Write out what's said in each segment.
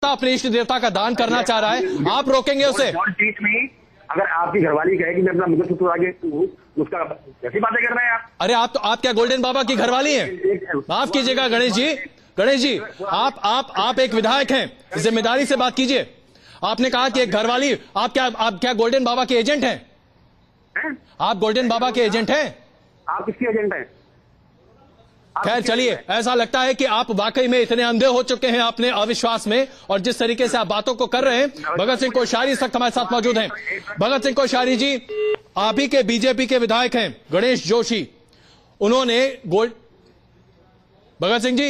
अपने इष्ट देवता का दान करना चाह रहा है, आप रोकेंगे उसे? अगर आपकी घरवाली कहे कि मैं अपना मंगलसूत्र आगे उसका कैसी बातें कर रहे हैं आप? अरे आप क्या गोल्डन बाबा की घरवाली हैं? माफ कीजिएगा गणेश जी, आप एक विधायक हैं, जिम्मेदारी से बात कीजिए। आपने कहा कि एक घरवाली, आप क्या गोल्डन बाबा के एजेंट हैं? आप गोल्डन बाबा के एजेंट हैं? आप किसके एजेंट हैं? खैर चलिए, ऐसा लगता है कि आप वाकई में इतने अंधे हो चुके हैं अपने अविश्वास में, और जिस तरीके से आप बातों को कर रहे हैं। भगत सिंह कोश्यारी इस वक्त हमारे साथ मौजूद हैं। भगत सिंह कोश्यारी जी, आप ही के बीजेपी के विधायक हैं गणेश जोशी, उन्होंने भगत सिंह जी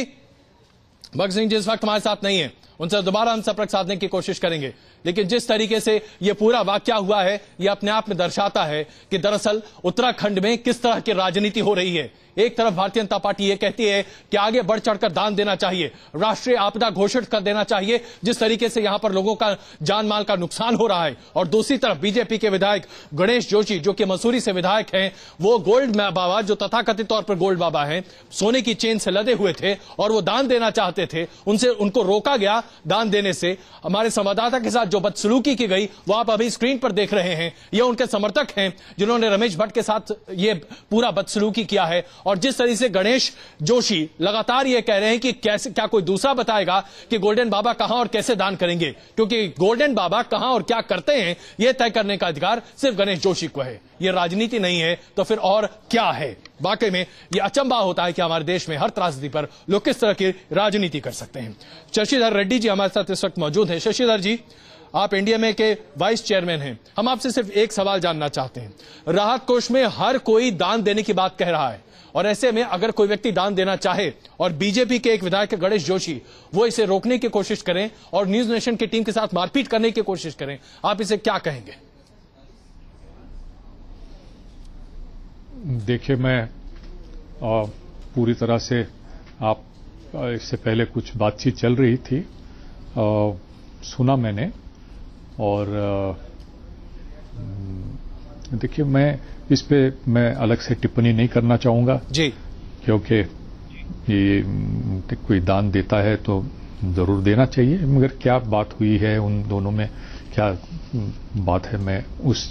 इस वक्त हमारे साथ नहीं है, उनसे दोबारा हम संपर्क साधने की कोशिश करेंगे। लेकिन जिस तरीके से यह पूरा वाकया हुआ है, यह अपने आप में दर्शाता है कि दरअसल उत्तराखंड में किस तरह की राजनीति हो रही है। एक तरफ भारतीय जनता पार्टी यह कहती है कि आगे बढ़ चढ़कर दान देना चाहिए, राष्ट्रीय आपदा घोषित कर देना चाहिए जिस तरीके से यहां पर लोगों का जान माल का नुकसान हो रहा है, और दूसरी तरफ बीजेपी के विधायक गणेश जोशी जो कि मसूरी से विधायक हैं, वो गोल्ड बाबा, जो तथाकथित तौर पर गोल्ड बाबा हैं, सोने की चेन से लदे हुए थे और वो दान देना चाहते थे, उनको रोका गया दान देने से। हमारे संवाददाता के साथ जो बदसलूकी की गई वो आप अभी स्क्रीन पर देख रहे हैं। ये उनके समर्थक हैं जिन्होंने रमेश भट्ट के साथ ये पूरा बदसलूकी किया है। और जिस तरह से गणेश जोशी लगातार ये कह रहे हैं कि क्या कोई दूसरा बताएगा कि गोल्डन बाबा कहां और कैसे दान करेंगे, क्योंकि गोल्डन बाबा कहां और क्या करते हैं यह तय करने का अधिकार सिर्फ गणेश जोशी को है। यह राजनीति नहीं है तो फिर और क्या है? वाकई में यह अचंभा होता है कि हमारे देश में हर त्रासदी पर लोग किस तरह की राजनीति कर सकते हैं। शशिधर रेड्डी जी हमारे साथ इस वक्त मौजूद हैं। शशिधर जी, आप एनडीएमए के वाइस चेयरमैन हैं। हम आपसे सिर्फ एक सवाल जानना चाहते हैं। राहत कोष में हर कोई दान देने की बात कह रहा है, और ऐसे में अगर कोई व्यक्ति दान देना चाहे और बीजेपी के एक विधायक गणेश जोशी वो इसे रोकने की कोशिश करें और न्यूज नेशन की टीम के साथ मारपीट करने की कोशिश करें, आप इसे क्या कहेंगे? देखिए, मैं पूरी तरह से आप इससे पहले कुछ बातचीत चल रही थी, सुना मैंने, और देखिए मैं अलग से टिप्पणी नहीं करना चाहूंगा जी, क्योंकि ये कोई दान देता है तो जरूर देना चाहिए, मगर क्या बात हुई है उन दोनों में, क्या बात है, मैं इस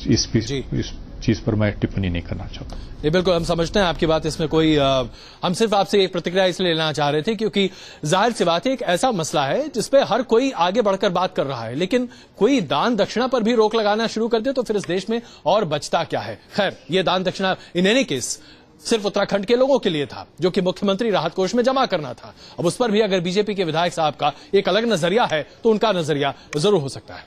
चीज पर मैं टिप्पणी नहीं करना चाहता। ये बिल्कुल हम समझते हैं आपकी बात, इसमें कोई हम सिर्फ आपसे एक प्रतिक्रिया इसलिए लेना चाह रहे थे क्योंकि जाहिर सी बात है एक ऐसा मसला है जिसपे हर कोई आगे बढ़कर बात कर रहा है, लेकिन कोई दान दक्षिणा पर भी रोक लगाना शुरू कर दे तो फिर इस देश में और बचता क्या है। खैर, ये दान दक्षिणा इन एनी केस सिर्फ उत्तराखंड के लोगों के लिए था जो कि मुख्यमंत्री राहत कोष में जमा करना था। अब उस पर भी अगर बीजेपी के विधायक साहब का एक अलग नजरिया है तो उनका नजरिया जरूर हो सकता है।